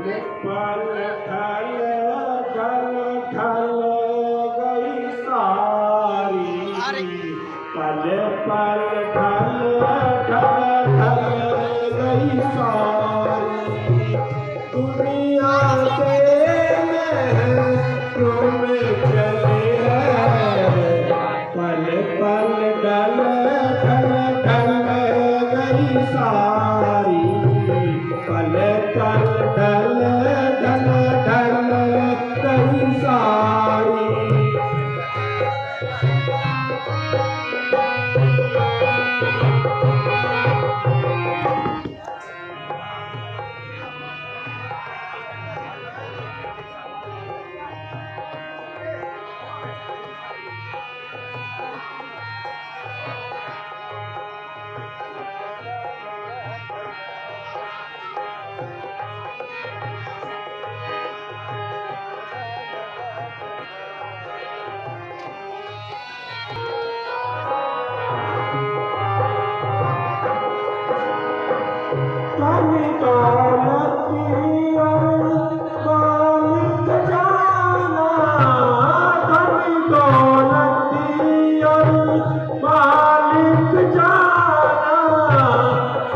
पल ढल ढल ढल गई सारी, पल पल ढल ढल ढल गई सारी, दुनिया से तुम चले हैं, पल पल ढल ढल ढल गई सारी, पल पल ढल ढल ढल गई सारी।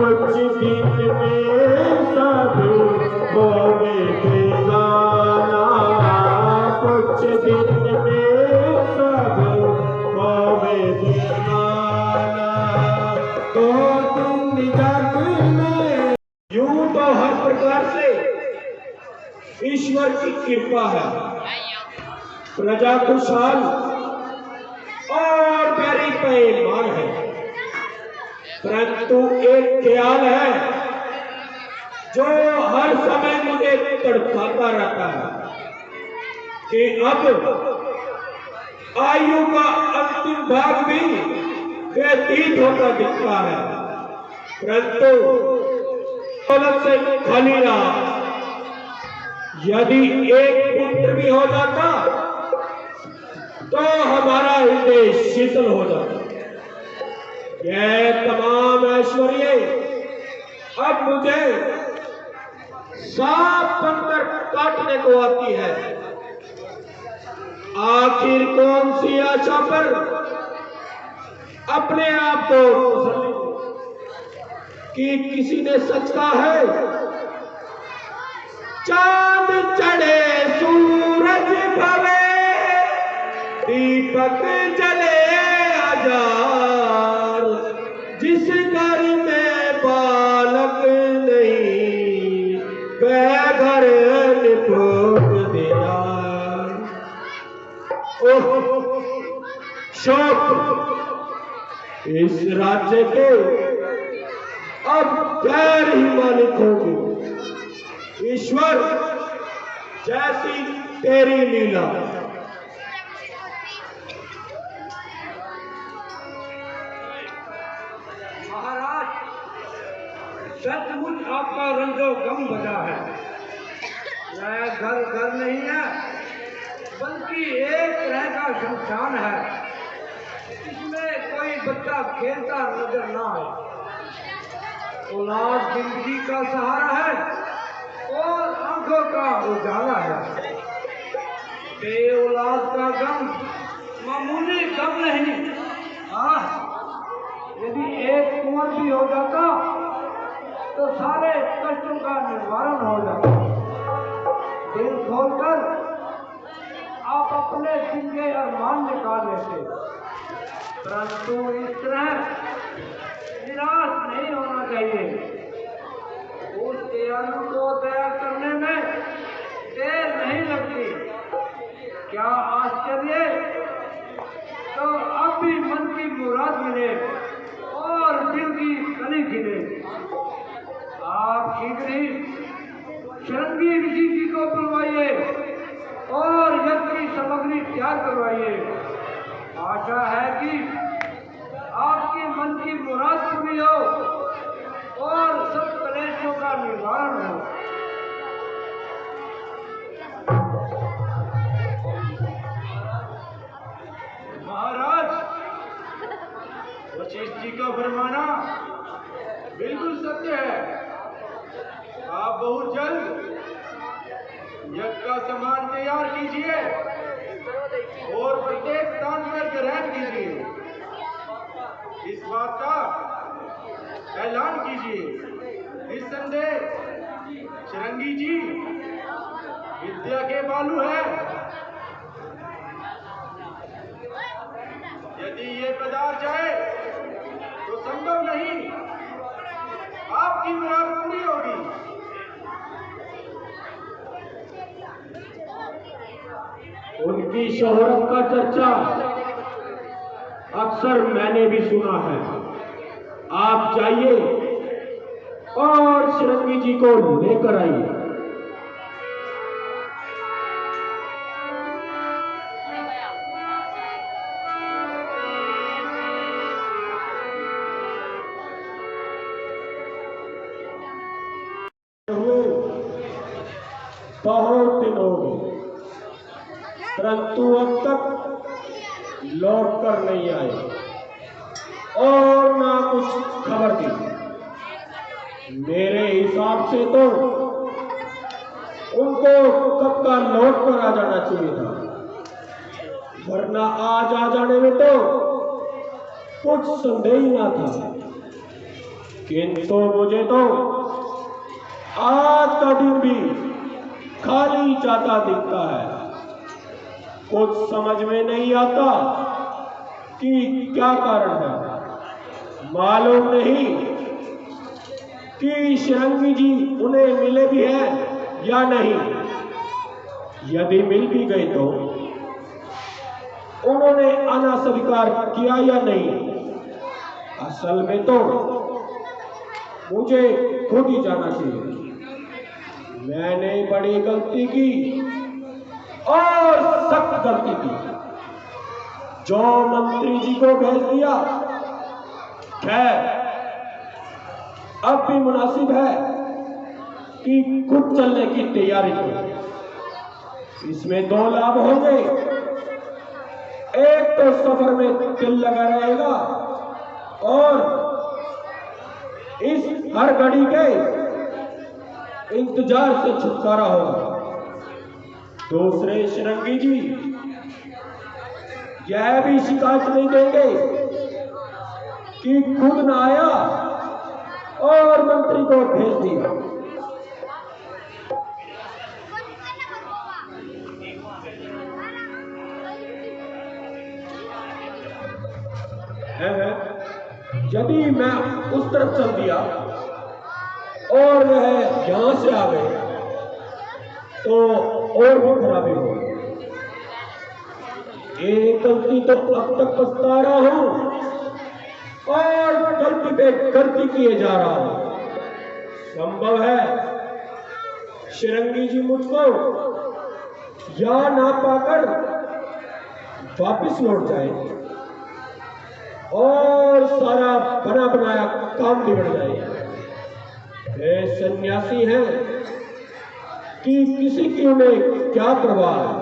कुछ दिन में सब होवे बेगाना, कुछ दिन में सब होवे बेगाना, तो तुम जग में। यूं तो हर प्रकार से ईश्वर की कृपा है, प्रजा खुशहाल और प्यारी पैमान है, परंतु एक ख्याल है जो हर समय मुझे तड़पाता रहता है कि अब आयु का अंतिम भाग भी व्यतीत होता दिखता है, परंतु दौलत से खाली रहा। यदि एक पुत्र भी हो जाता तो हमारा हृदय शीतल हो जाता। यह तमाम ऐश्वर्य अब मुझे सांप बनकर काटने को आती है। आखिर कौन सी आशा पर अपने आप को कि किसी ने सच कहा है, चांद चढ़े सूरज भवे दीपक जले हजार, जिस घर में बालक नहीं वह घर निपोत दिया। ओह शोक इस राज्य के अब गैर ही मालिक होंगे। ईश्वर जैसी तेरी लीला। महाराज सचमुच आपका रंगो गम बजा है। यह घर घर नहीं है बल्कि एक तरह का शमशान है, इसमें कोई बच्चा खेलता नजर ना आए। औलाद जिंदगी का सहारा है और आंखों का उजाला है। बेऔलाद का गम मामूली गम नहीं। यदि एक कुंवर भी हो जाता तो सारे कष्टों का निवारण हो जाता। दिल खोलकर आप अपने दिल के अरमान निकाल लेते, परंतु इस तरह निराश नहीं होना चाहिए। उस दयालु को दया करने में देर नहीं लगती। क्या आश्चर्य, तो अब भी मन की मुराद मिले और दिल की कली खिले। आप शीघ्र ही शरंगी ऋषि जी को बुलवाइए और यज्ञ की सामग्री तैयार करवाइए। आशा है कि आपकी मन की मुराद पूरी हो और सब कलेशों का निवारण हो। महाराज वशिष्ठ जी का फरमाना बिल्कुल सत्य है। आप बहुत जल्द सबका सामान तैयार कीजिए और प्रत्येक स्थान पर ग्रहण कीजिए। इस बात का ऐलान कीजिए। निस्संदेह शिरंगी जी विद्या के बालू है। यदि ये पदार्थ जाए तो संभव नहीं आपकी मुराद पूरी होगी। उनकी शोहरत का चर्चा अक्सर मैंने भी सुना है। आप जाइए और शिरंगी जी को लेकर आइए। बहुत दिन हो गए, परंतु अब तक लौट कर नहीं आए और ना कुछ खबर दी। मेरे हिसाब से तो उनको कब का लौट कर आ जाना चाहिए था, वरना आज आ जाने में तो कुछ संदेह ही ना था। किंतु मुझे तो आज का दिन भी खाली जाता दिखता है। कुछ समझ में नहीं आता कि क्या कारण है। मालूम नहीं कि शिरंगी जी उन्हें मिले भी हैं या नहीं। यदि मिल भी गए तो उन्होंने आना स्वीकार किया या नहीं। असल में तो मुझे खुद ही जाना चाहिए। मैंने बड़ी गलती की और सख्त गलती की जो मंत्री जी को भेज दिया। खैर अब भी मुनासिब है कि खुद चलने की तैयारी करो। इसमें दो लाभ होंगे। एक तो सफर में दिल लगा रहेगा और इस हर घड़ी के इंतजार से छुटकारा होगा। दूसरे शिरंगी जी यह भी शिकायत नहीं देंगे कि खुद न आया और मंत्री को भेज दिया। यदि मैं उस तरफ चल दिया और वह यहां से आ गए तो और भी खराबी होगी। एक गलती तो अब तक पछता रहा हूं और गलती पे गलती किए जा रहा हूं। संभव है शिरंगी जी मुझको या ना पाकर वापिस लौट जाए और सारा बना बनाया काम बिगड़ जाए। वे सन्यासी हैं कि किसी की उन्हें क्या परवाह है।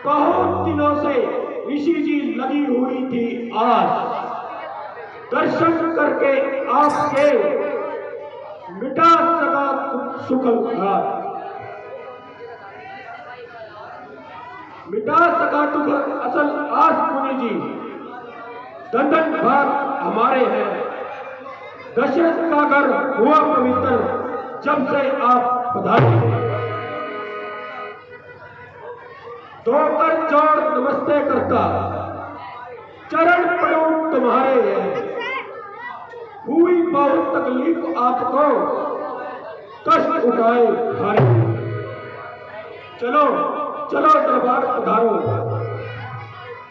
बहुत दिनों से ऋषि जी लगी हुई थी आज दर्शन करके आपके मिटा सका सुखल घात, मिटा सका दुख असल आस मुनि जी। दंडन भाग हमारे हैं, दशरथ का घर हुआ पवित्र जब से आप पधारे। दो कर जोड़ नमस्ते करता, चरण पड़ो तुम्हारे हैं। हुई बहुत तकलीफ आपको, कष्ट उठाए भारी। चलो चलो दरबार पधारो,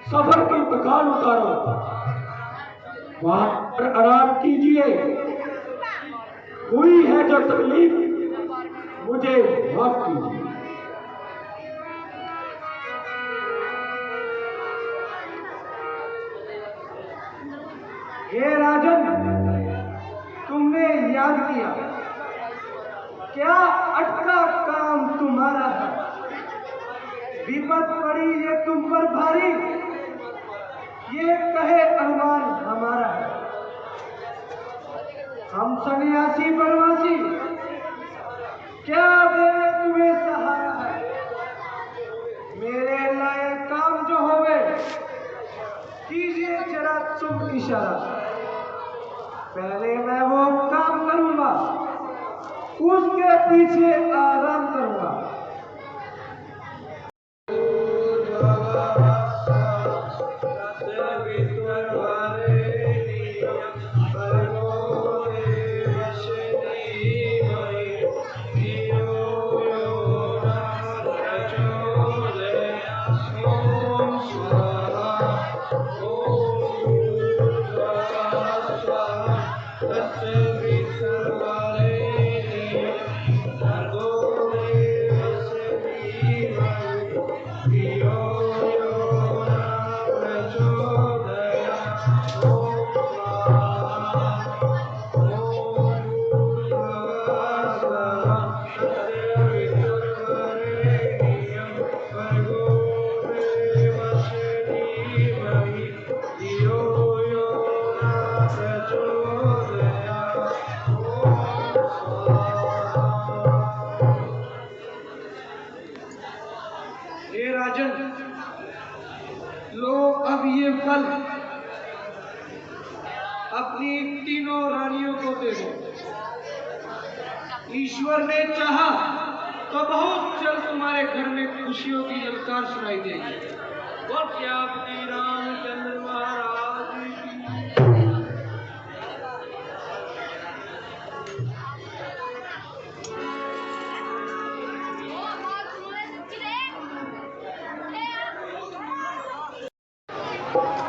सफर की थकान उतारो, वहां पर आराम कीजिए। हुई है जो तकलीफ मुझे माफ कीजिए। हे राजन, तुमने याद किया, क्या अटका काम तुम्हारा है। विपद पड़ी ये तुम पर भारी, ये कहे अरमान हमारा है। हम सन्यासी बनवासी, क्या देवे तुम्हें सहारा है। मेरे लाए काम जो होवे, कीजिए जरा तुम इशारा। पहले मैं वो काम करूंगा, उसके पीछे आराम करूंगा। हे राजन, लो अब ये फल अपनी तीनों रानियों को दे दो। ईश्वर ने चाहा तो बहुत जल्द तुम्हारे घर में खुशियों की ललकार सुनाई देगी। और क्या अपनी रामचंद्र महाराज की।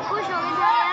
खुश हो गए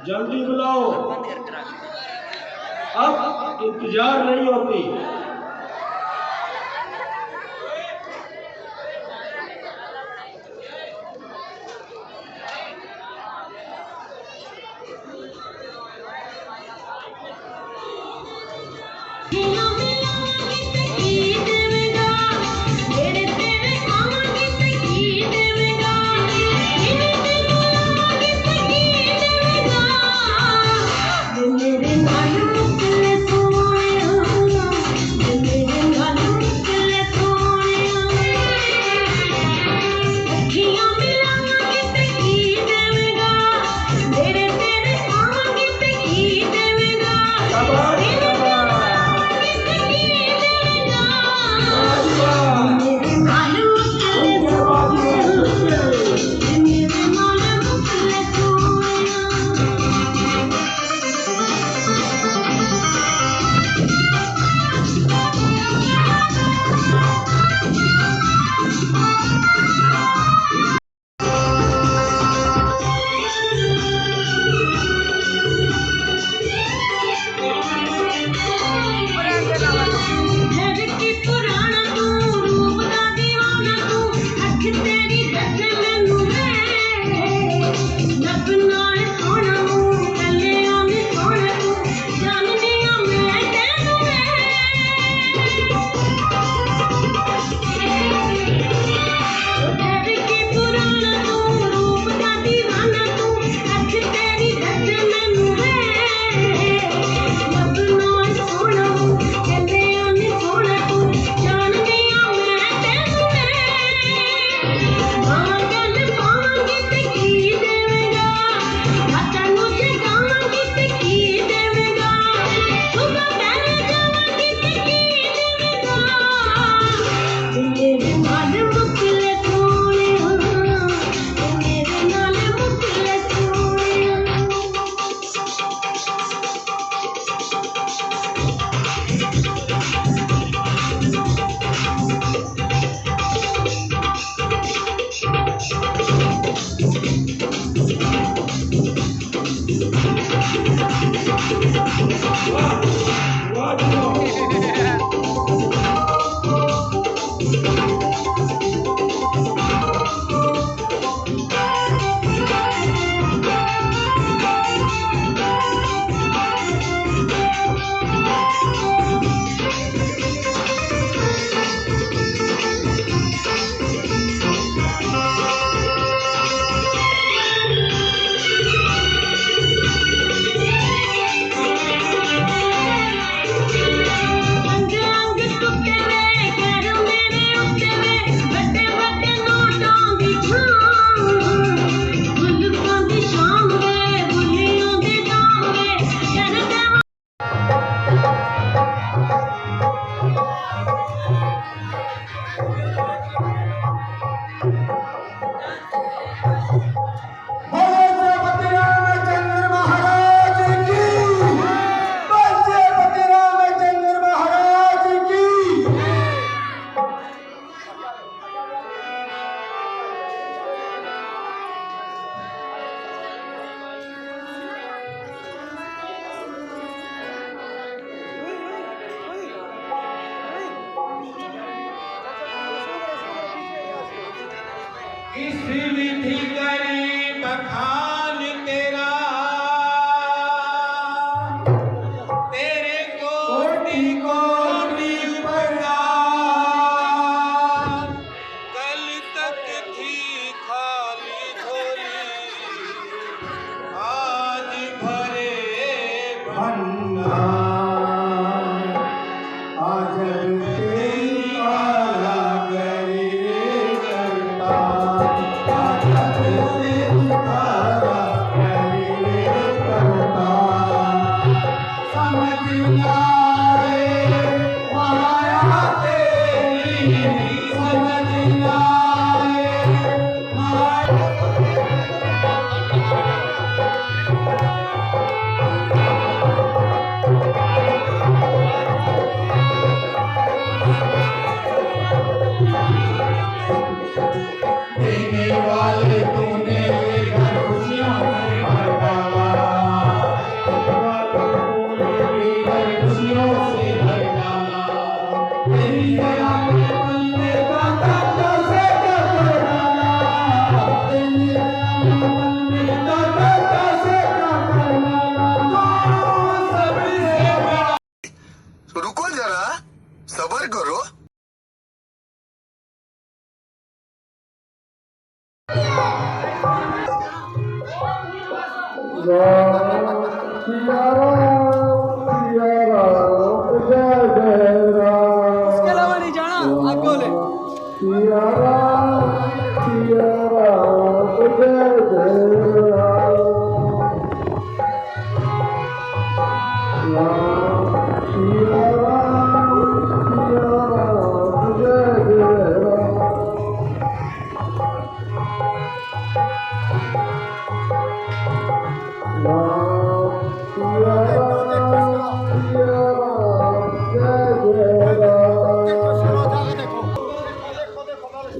जल्दी बुलाओ, अब इंतजार नहीं होती। इस विधि करी बखान तेरा, तेरे कोटि कोटि प्रणाम। कल तक थी खाली झोली, आज भरे भंडार। आज तेरी माला करी करता, आज इसके अलावा नहीं जाना आगे बोले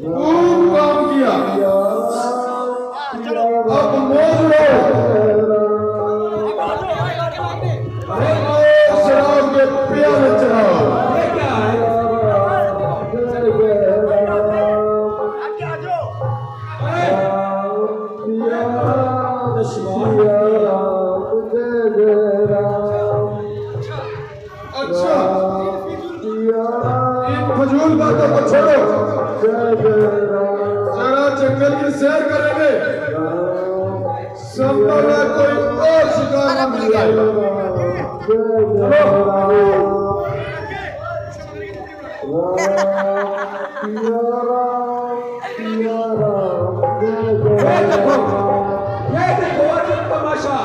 खूब काम किया। अब मौज लो। शराब के प्याले चढ़ाओ। अच्छा, इन फजूल बातों को छोड़ो, जरा जंगल की सैर करेंगे। संभव है कोई और शिकार न मिल जाए। ये देखो अजब तमाशा।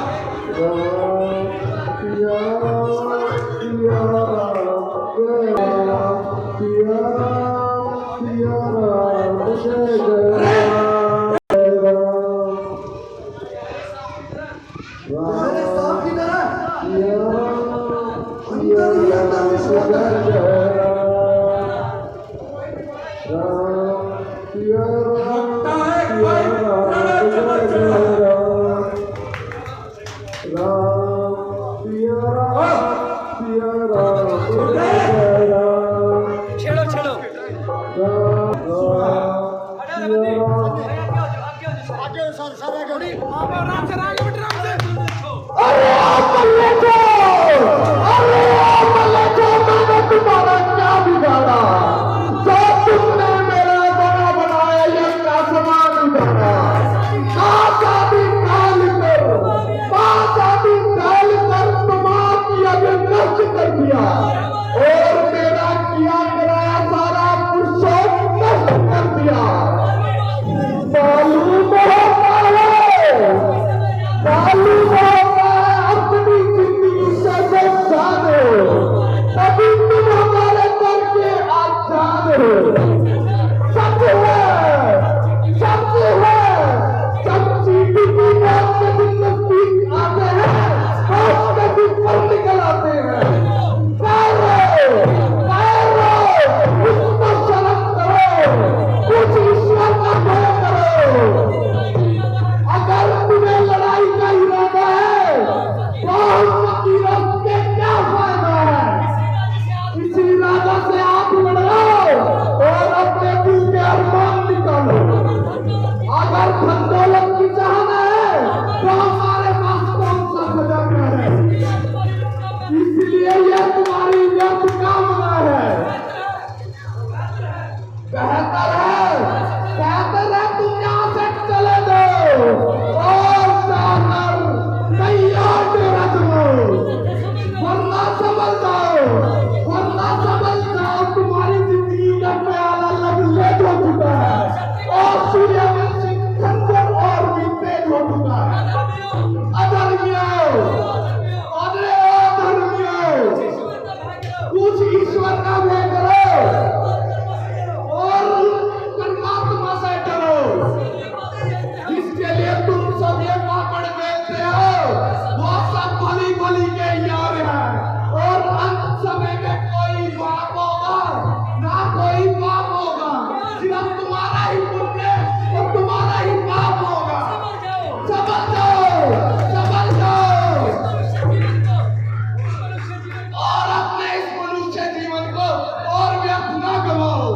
लगता है कोई प्रणय चमक रहा। छेड़ो छेड़ो तुम्हारा क्या बिगाड़ा? जो तुमने मेरा बड़ा बनाया ये क्या समान उठाया? आजादी काल कर तुम्हारी अभी नष्ट कर दिया और मेरा किया कराया सारा पुरुषों नष्ट कर दिया। मालूम होता है अपनी जिंदगी से जब जाने तभी तुम हमारे दर के आजाद हो। सच है जब चीटी की मौत के दिन नजदीक आते हैं तो उसके दिन पर निकल आते हैं। उसको शर्म करो, कुछ ईश्वर का भय करो। अगर तुम्हें लड़ाई का इरादा है तो हम फकीरों के क्या फायदा है? इसी इरादा से आप लड़ो और अपने दिल के अरमान निकालो। अगर धन-दौलत की चाहना है तो हमारे पास कौन सा खजाना है? इसलिए यह तुम्हारी व्यर्थ कामना है। बेहतर है तुम यहाँ से चले दो और जाकर कहीं और डेरा जमाओ, वरना समझ जाओ तुम्हारी जिंदगी का प्याला लबरेज हो चुका है और सूर्यवंशी खंजर और भी तेज हो चुका है। अधर्मियों, कुछ ईश्वर का भय करो और परमात्मा से डरो। जिसके लिए तुम सब ये पापड़ बेचते हो वो सब भली के यार है और अंत समय में कोई बाप होगा ना कोई बाप होगा, सिर्फ तुम्हारा ही पुण्य और तुम्हारा ही पाप होगा। समझ जाओ और अपने इस मनुष्य जीवन को और व्यर्थ न गवाओ।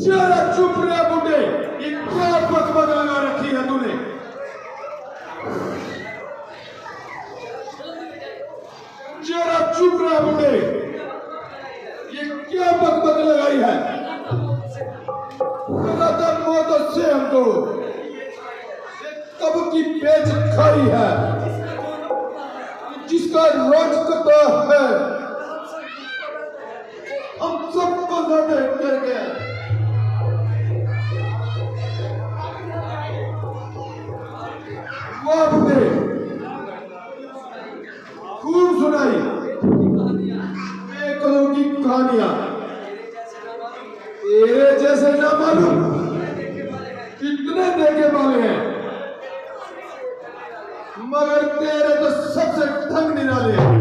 जरा चुप रहे बुढ़े, इन बकबक लगा रखी है तूने? जरा चुप रहा बुढ़े, ये क्या बकबक लगाई है? लगातार मौत से हमको कब की पेच खाई है, जिसका रोज कता है हम सबको ज्यादा कर गए। वाह बुढ़े, खूब सुनाई बेकदों की कहानियां। तेरे जैसे ना मालूम कितने देखे वाले हैं, मगर तेरे तो सबसे ढंग निराले हैं।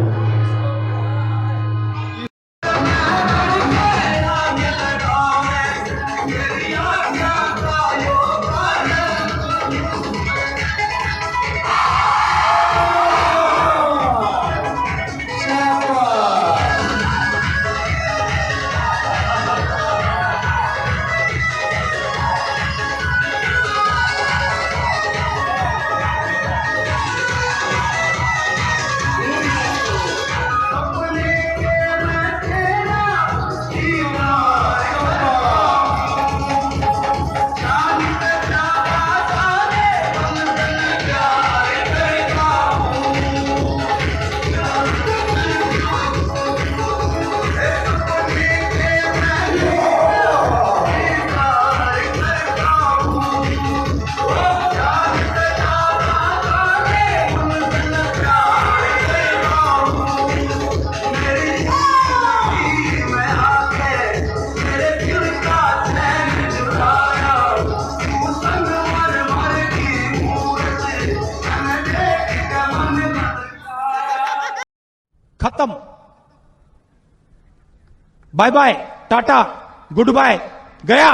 खत्म। Bye bye, tata, goodbye, गया।